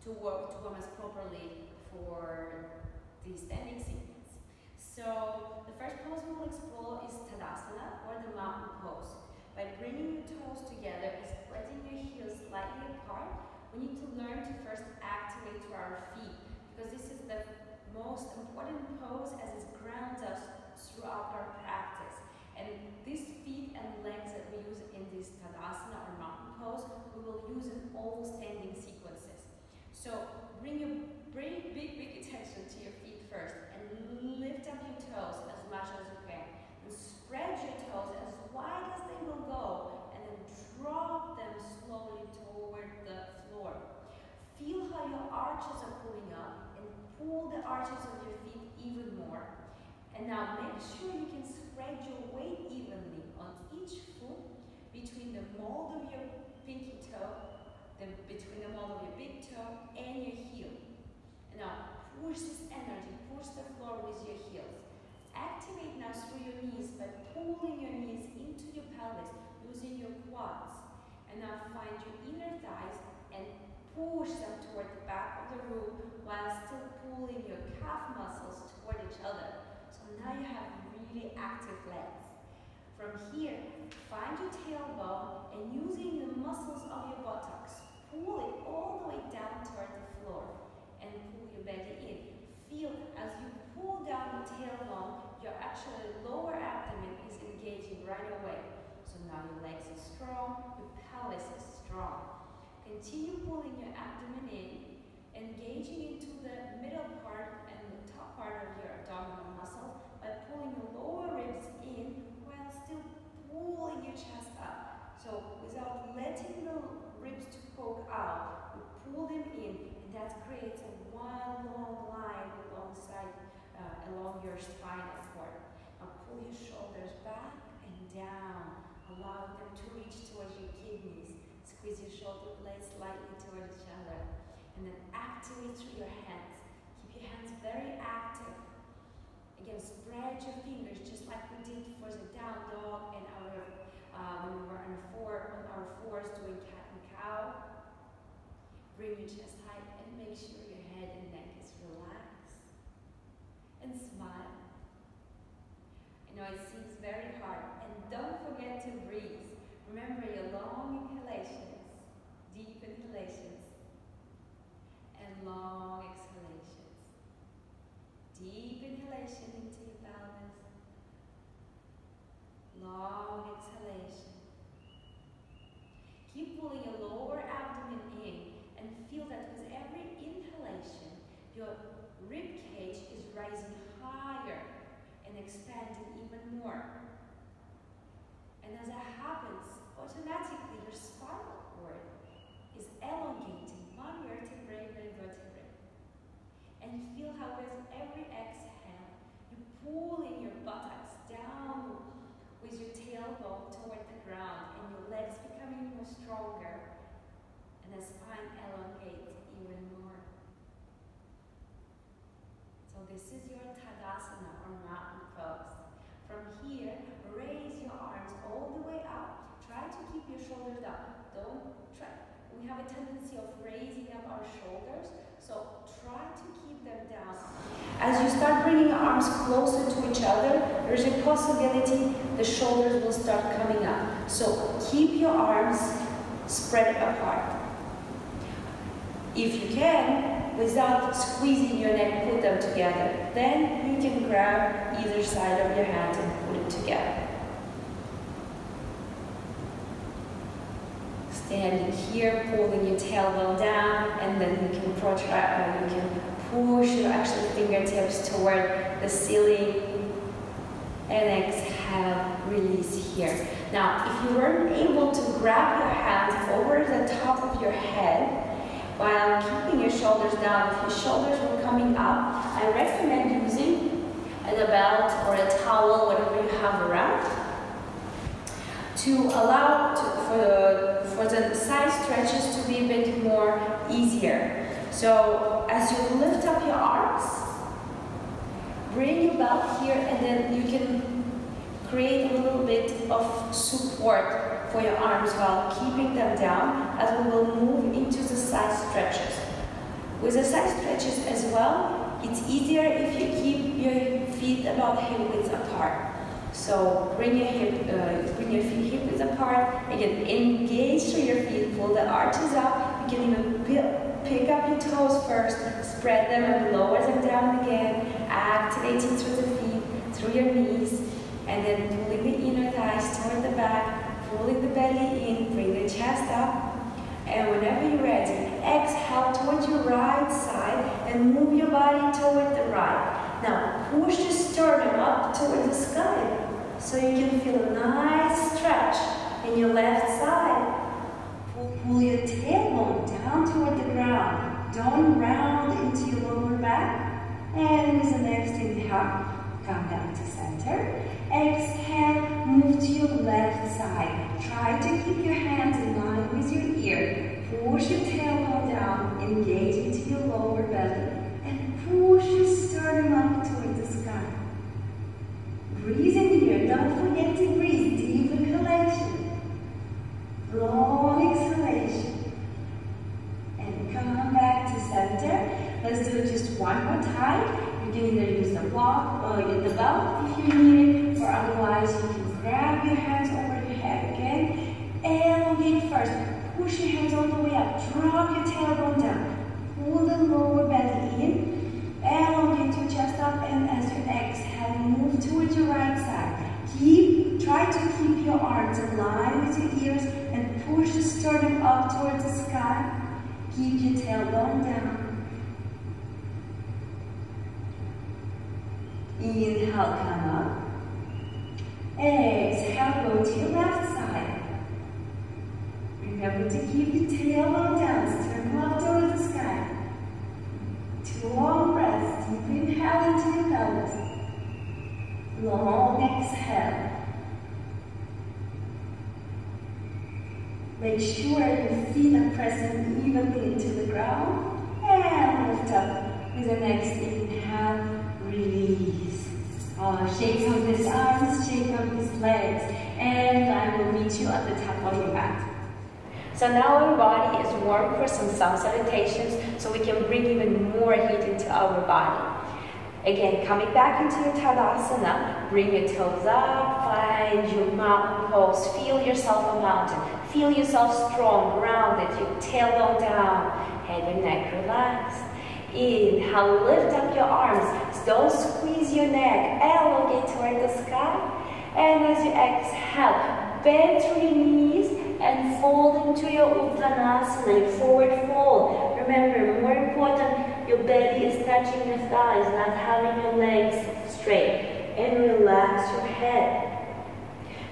to warm us properly for the standing sequence. So the first pose we will explore is Tadasana, or the mountain pose. By bringing your toes together and spreading your heels slightly apart, we need to learn to first activate through our feet, because this is the most important pose as it grounds us throughout our practice. And these feet and legs that we use in this Tadasana or mountain pose, we will use in all standing sequences. So bring your big attention to your feet first and lift up your toes as much as you can. And spread your toes as wide as they will go, and then drop them slowly toward the floor. Feel how your arches are pulling up, and pull the arches of your feet even more. And now make sure you can spread your weight evenly on each foot between the mold of your pinky toe, between the mold of your big toe and your heel. And now push this energy, push the floor with your heels. Activate now through your knees by pulling your knees into your pelvis using your quads. And now find your inner thighs and push them toward the back of the room while still pulling your calf muscles toward each other. So now you have really active legs. From here, find your tailbone and using the muscles of your buttocks, pull it all the way down toward the floor and pull your belly in. Feel as you pull down the tailbone, your actual lower abdomen is engaging right away. So now your legs are strong, your pelvis is strong. Continue pulling your abdomen in, engaging into the middle part and the top part of your abdominal muscles by pulling your lower ribs in while still pulling your chest up. So without letting the ribs to poke out, you pull them in, and that creates a one long line along your spinal cord. Now pull your shoulders back and down, allowing them to reach towards your kidneys. Squeeze your shoulder blades slightly toward each other, and then activate through your hands. Keep your hands very active. Again, spread your fingers just like we did for the down dog and when we were on our fours doing cat and cow. Bring your chest high and make sure your head and neck is relaxed. And smile. I know it seems very hard, and don't forget to breathe. Remember your long inhalations, deep inhalations, and long exhalations. Deep inhalation into your pelvis, long exhalation. Keep pulling your lower abdomen in, and feel that with every inhalation, your rib cage is rising higher and expanding even more. And as that happens, automatically your spinal cord is elongating one vertebrae by vertebrae. And feel how with every exhale, you're pulling your buttocks down with your tailbone toward the ground, and your legs becoming more stronger, and the spine elongates even more. So this is your Tadasana or mountain pose. From here, raise your arms all the way up. Try to keep your shoulders down. We have a tendency of raising up our shoulders, so try to keep them down. As you start bringing your arms closer to each other, there's a possibility the shoulders will start coming up. So keep your arms spread apart. If you can, without squeezing your neck, put them together. Then you can grab either side of your hand and put it together. Standing here, pulling your tailbone down, and then you can protract, you can push your actual fingertips toward the ceiling, and exhale, release here. Now, if you weren't able to grab your hands over the top of your head, while keeping your shoulders down, if your shoulders were coming up, I recommend using a belt or a towel, whatever you have around, to allow for the side stretches to be a bit more easier. So as you lift up your arms, bring your belt here, and then you can create a little bit of support for your arms while keeping them down as we will move into the side stretches. With the side stretches as well, it's easier if you keep your feet about hip width apart. So bring your feet hip width apart. Again, engage through your feet, pull the arches up. You can even pick up your toes first, spread them and lower them down again, activating through the feet, through your knees, and then pulling the inner thighs toward the back, pulling the belly in, bring the chest up. And whenever you're ready, exhale towards your right side and move your body toward the right. Now, push the sternum up toward the sky so you can feel a nice stretch in your left side. Pull your tailbone down toward the ground. Don't round into your lower back. And with the next inhale, come down to center. Exhale, move to your left side. Try to keep your hands in line with your ear. Push your tailbone down, engage into your lower belly, and push your sternum up toward the sky. Breathe in here. Don't forget to breathe. Deep inhalation. Long exhalation. And come back to center. Let's do it just one more time. You can either use the block or get the belt if you need it, or otherwise you can grab your hands over your head again. Elongate first. Push your hands all the way up. Drop your tailbone down. Pull the lower belly in. Elongate your chest up, and as you exhale, move towards your right side. Try to keep your arms in line with your ears and push the sternum up towards the sky. Keep your tailbone down. Inhale, come up. Exhale, go to your left side. Remember to keep your tailbone down, sternum up toward the sky. 2 long breaths. Deep inhale into your pelvis. Long exhale. Make sure your feet are pressing evenly into the ground. And lift up with the next inhale. Release. Shake out these arms, shake out these legs. And I will meet you at the top of your mat. So now our body is warm for some sun salutations, so we can bring even more heat into our body. Again, coming back into your Tadasana, bring your toes up, find your mountain pose, feel yourself a mountain, feel yourself strong, grounded, your tailbone down, head and neck relaxed. Inhale, lift up your arms, don't squeeze your neck, elongate toward the sky. And as you exhale, bend through your knees and fold into your Uttanasana, your forward fold. Remember, more important, your belly is touching your thighs, not having your legs straight. And relax your head.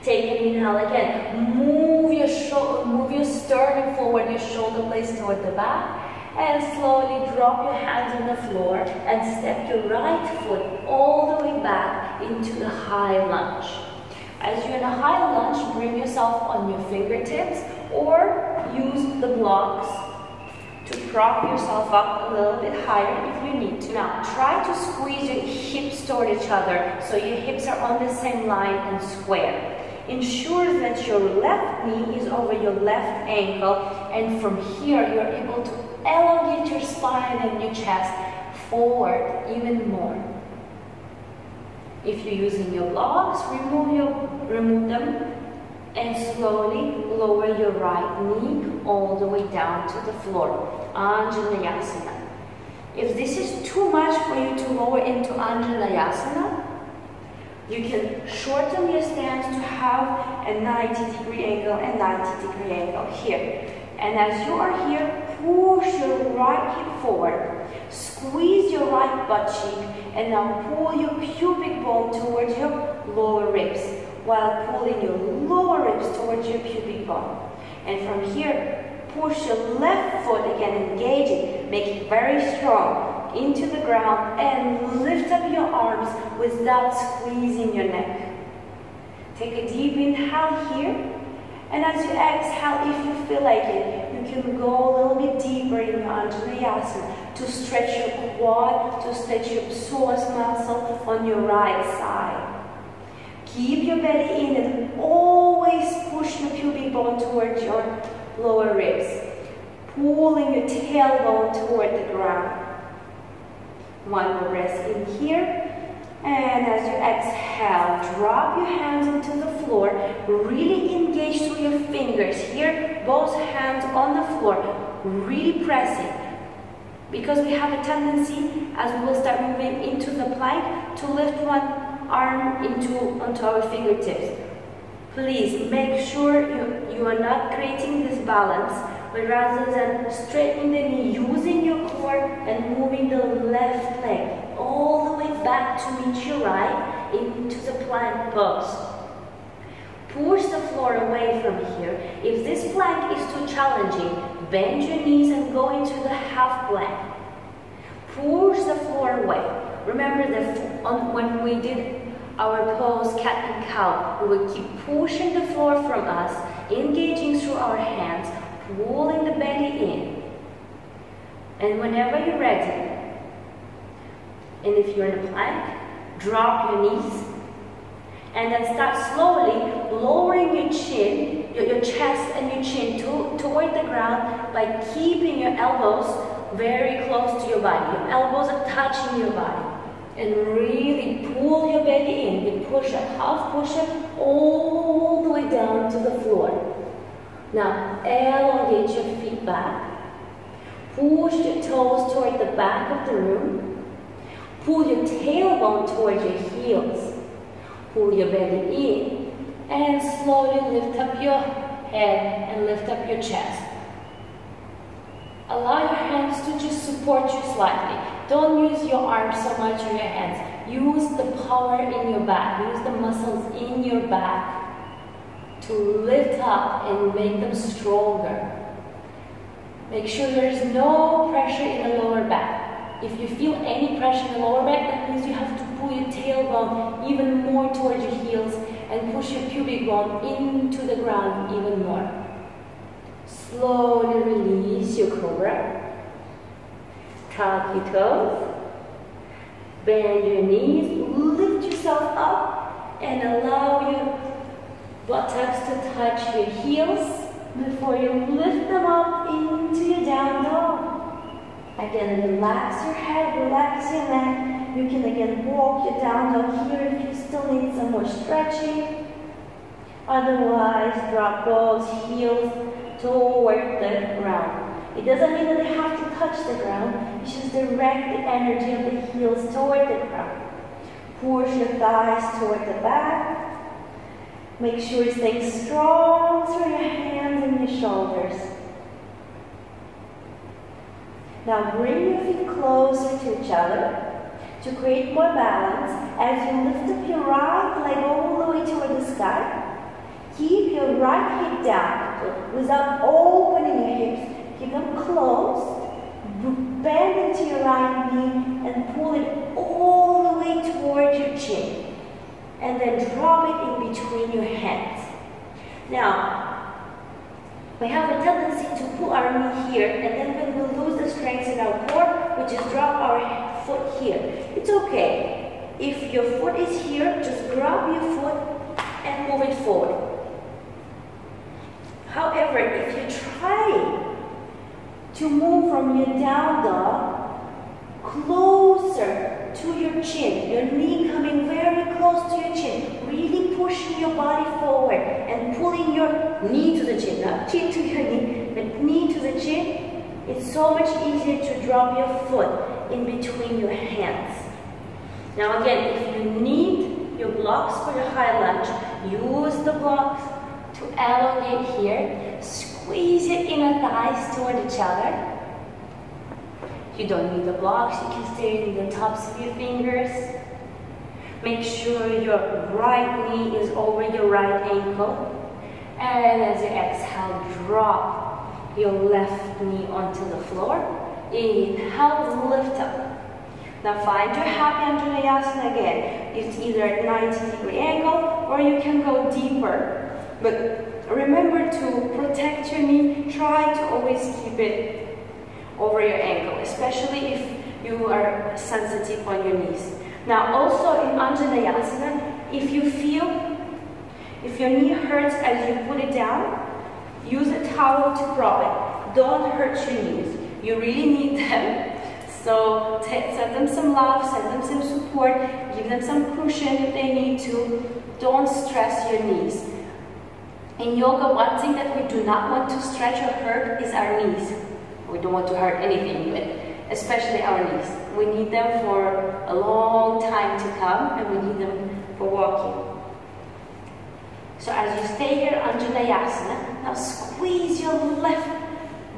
Take an inhale again. Move your sternum forward, your shoulder blades toward the back. And slowly drop your hands on the floor and step your right foot all the way back into the high lunge. As you're in a high lunge, bring yourself on your fingertips or use the blocks to prop yourself up a little bit higher if you need to. Now, try to squeeze your hips toward each other so your hips are on the same line and square. Ensure that your left knee is over your left ankle, and from here you're able to elongate your spine and your chest forward even more. If you're using your blocks, remove them and slowly lower your right knee all the way down to the floor. Anjaneyasana. If this is too much for you to lower into Anjaneyasana, you can shorten your stance to have a 90-degree angle and 90-degree angle here. And as you are here, push your right hip forward, squeeze your right butt cheek, and now pull your pubic bone towards your lower ribs, while pulling your lower ribs towards your pubic bone. And from here, push your left foot again, engage it, make it very strong, into the ground, and lift up your arms without squeezing your neck. Take a deep inhale here, and as you exhale, if you feel like it, you can go a little bit deeper in your Anjaneyasana to stretch your quad, to stretch your psoas muscle on your right side. Keep your belly in and always push your pubic bone towards your lower ribs. Pulling your tailbone toward the ground. One more breath in here. And as you exhale, drop your hands into the floor. Really engage through your fingers here. Both hands on the floor. Really pressing. Because we have a tendency, as we will start moving into the plank, to lift one arm onto our fingertips. Please make sure you are not creating this balance, but rather than straightening the knee, using your core and moving the left leg all the way back to meet your right into the plank pose. Push the floor away from here. If this plank is too challenging, bend your knees and go into the half plank. Push the floor away. Remember that when we did our pose cat and cow, we would keep pushing the floor from us, engaging through our hands, pulling the belly in. And whenever you're ready, and if you're in a plank, drop your knees, and then start slowly lowering your chin, your chest and your chin toward the ground by keeping your elbows very close to your body. Your elbows are touching your body. And really pull your belly in. You push up, half push up, all the way down to the floor. Now, elongate your feet back. Push your toes toward the back of the room. Pull your tailbone toward your heels. Pull your belly in. And slowly lift up your head and lift up your chest. Allow your hands to just support you slightly. Don't use your arms so much or your hands. Use the power in your back. Use the muscles in your back to lift up and make them stronger. Make sure there is no pressure in the lower back. If you feel any pressure in the lower back, that means you have to pull your tailbone even more towards your heels and push your pubic bone into the ground even more. Slowly release your cobra. Tuck your toes. Bend your knees. Lift yourself up and allow your buttocks to touch your heels before you lift them up into your down dog. Again, relax your head, relax your neck. You can again walk your down dog here if you still need some more stretching. Otherwise, drop both heels toward the ground. It doesn't mean that they have to touch the ground. You just direct the energy of the heels toward the ground. Push your thighs toward the back. Make sure you stay strong through your hands and your shoulders. Now bring your feet closer to each other to create more balance. As you lift up your right leg all the way toward the sky, keep your right hip down without opening your hips. Keep them closed. Bend into your right knee and pull it all the way toward your chin. And then drop it in between your hands. Now, we have a tendency to pull our knee here, and then when we lose the strength in our core, we just drop our foot here. It's okay. If your foot is here, just grab your foot and move it forward. However, if you try to move from your down dog closer to your chin, your knee coming very close to your chin, really pushing your body forward and pulling your knee to the chin, not chin to your knee, but knee to the chin, it's so much easier to drop your foot in between your hands. Now again, if you need your blocks for your high lunge, use the blocks to elongate here. Squeeze your inner thighs toward each other. You don't need the blocks, you can stay in the tops of your fingers. Make sure your right knee is over your right ankle. And as you exhale, drop your left knee onto the floor. Inhale, lift up. Now find your happy Anjaneyasana again. It's either at 90-degree angle or you can go deeper. But remember to protect your knee. Try to always keep it over your ankle, especially if you are sensitive on your knees. Now also in Anjaneyasana, if you feel, if your knee hurts as you put it down, use a towel to prop it. don't hurt your knees. You really need them. So send them some love, send them some support, give them some cushion if they need to. Don't stress your knees. In yoga, one thing that we do not want to stretch or hurt is our knees. We don't want to hurt anything, but especially our knees. We need them for a long time to come, and we need them for walking. So as you stay here, Anjaneyasana, now squeeze your left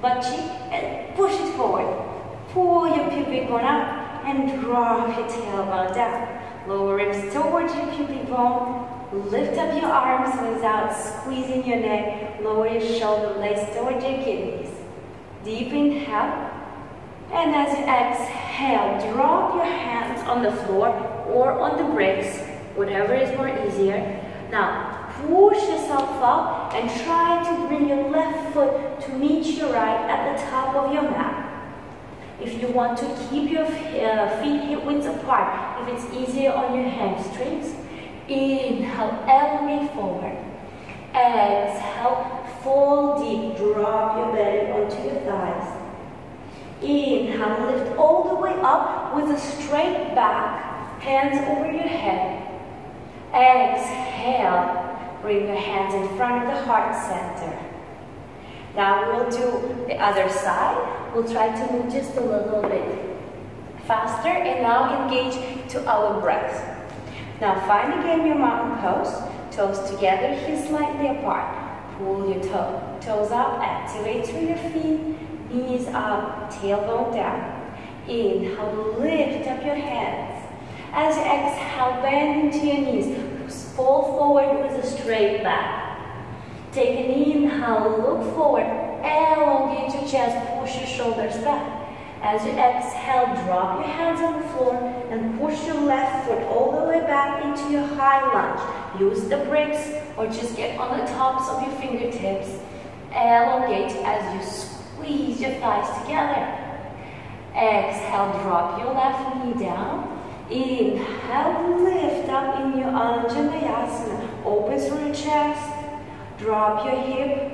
butt cheek and push it forward. Pull your pubic bone up and drop your tailbone down. Lower ribs towards your pubic bone. Lift up your arms without squeezing your neck. Lower your shoulder blades towards your kidneys. Deep inhale. And as you exhale, drop your hands on the floor or on the bricks, whatever is more easier. Now, push yourself up and try to bring your left foot to meet your right at the top of your mat. If you want to keep your feet hip width apart, if it's easier on your hamstrings, inhale, elevate forward. Exhale, fold deep, drop your belly onto your thighs. Inhale, lift all the way up with a straight back, hands over your head. Exhale, bring your hands in front of the heart center. Now we'll do the other side. We'll try to move just a little bit faster, and now engage to our breath. Now find again your mountain pose. Toes together, heels slightly apart. Pull your toes up, activate through your feet. Knees up, tailbone down. Inhale, lift up your hands. As you exhale, bend into your knees. Fold forward with a straight back. Take an inhale, look forward, elongate your chest, push your shoulders back. As you exhale, drop your hands on the floor and push your left foot all the way back into your high lunge. Use the bricks or just get on the tops of your fingertips. Elongate as you squeeze your thighs together. Exhale, drop your left knee down. Inhale, lift up in your Anjaneyasana. Open through your chest. Drop your hip.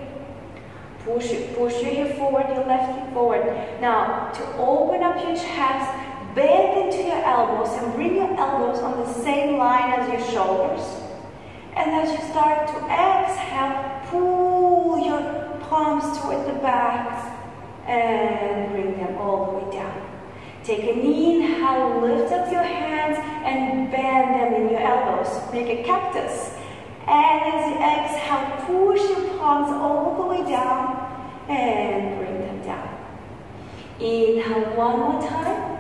Push your hip forward, your left hip forward. Now, to open up your chest, bend into your elbows and bring your elbows on the same line as your shoulders. And as you start to exhale, pull your palms toward the back and bring them all the way down. Take an inhale, lift up your hands and bend them in your elbows. Make a cactus. And as you exhale, push your palms all the way down and bring them down. Inhale one more time.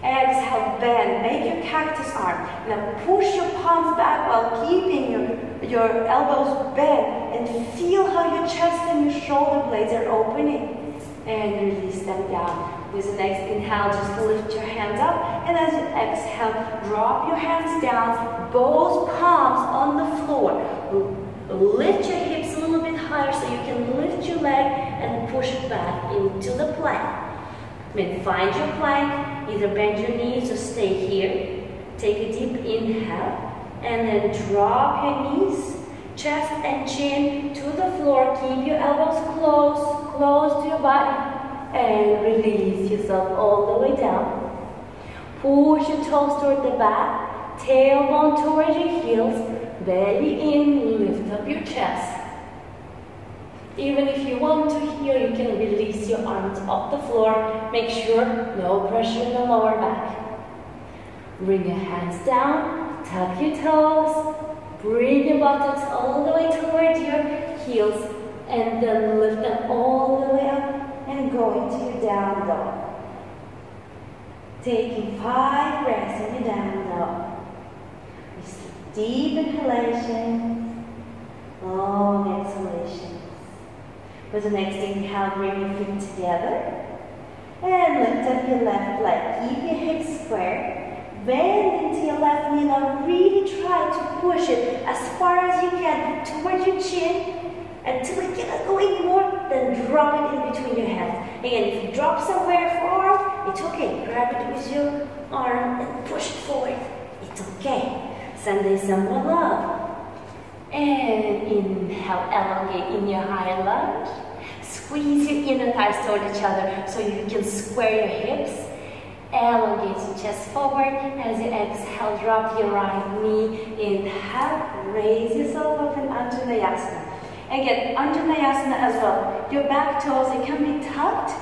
Exhale, bend. Make your cactus arm. Now push your palms back while keeping your elbows bent and feel how your chest and your shoulder blades are opening. And release them down. With the next inhale, just lift your hands up. And as you exhale, drop your hands down, both palms on the floor. Lift your hips a little bit higher so you can lift your leg and push it back into the plank. Then find your plank, either bend your knees or stay here. Take a deep inhale and then drop your knees, chest and chin to the floor. Keep your elbows close to your body. And release yourself all the way down. Push your toes toward the back, tailbone towards your heels, belly in, lift up your chest. Even if you want to here, you can release your arms off the floor. Make sure no pressure in the lower back. Bring your hands down, tuck your toes, bring your buttocks all the way towards your heels, and then lift them all the way up. And go into your down dog. Taking 5 breaths in your down dog. Deep inhalation, long exhalation. With the next inhale, bring your feet together. And lift up your left leg. Keep your hips square. Bend into your left knee. Now really try to push it as far as you can towards your chin. Until it cannot go anymore, then drop it in between your hands. Again, if you drop somewhere far, it's okay. Grab it with your arm and push it forward. It's okay. Send some more love. And inhale, elongate in your high lunge. Squeeze your inner thighs toward each other so you can square your hips. Elongate your chest forward. As you exhale, drop your right knee. Inhale, raise yourself up in Anjaneyasana. Again, Anjaneyasana as well. Your back toes, they can be tucked.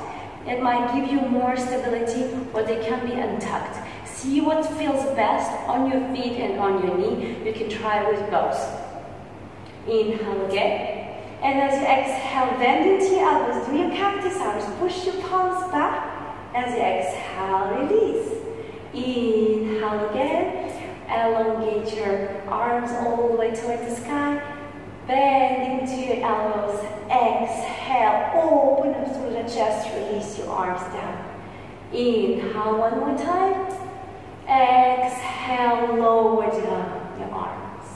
It might give you more stability, or they can be untucked. See what feels best on your feet and on your knee. You can try with both. Inhale again. And as you exhale, bend into your elbows. Do your cactus arms. Push your palms back. As you exhale, release. Inhale again. Elongate your arms all the way toward the sky. Bend into your elbows. Exhale. Open up through the chest. Release your arms down. Inhale one more time. Exhale, lower down your arms.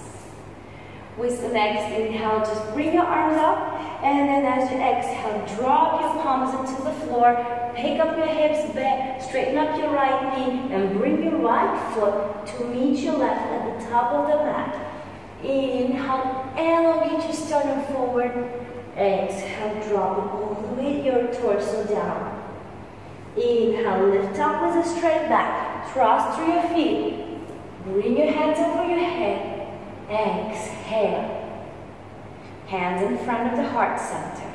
With the next inhale, just bring your arms up. And then as you exhale, drop your palms into the floor. Pick up your hips back, straighten up your right knee, and bring your right foot to meet your left at the top of the mat. Inhale, elongate your sternum forward. Exhale, drop it all the way your torso down. Inhale, lift up with a straight back. Thrust through your feet. Bring your hands over your head. Exhale. Hands in front of the heart center.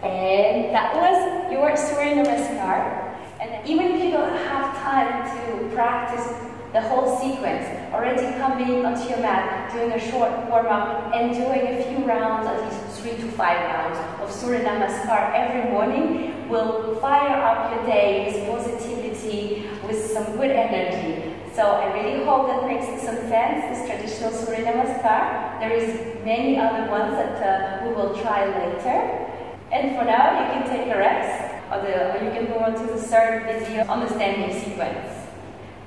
And that was your Surya Namaskar. And even if you don't have time to practice the whole sequence, already coming onto your mat, doing a short warm-up, and doing a few rounds, at least 3 to 5 rounds of Surya Namaskar every morning will fire up your day with positivity, with some good energy. So I really hope that makes some sense, this traditional Surya Namaskar. There is many other ones that we will try later. And for now, you can take a rest, or you can go on to the third video on the standing sequence.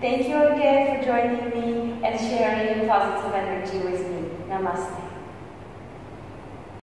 Thank you again for joining me and sharing your positive energy with me. Namaste.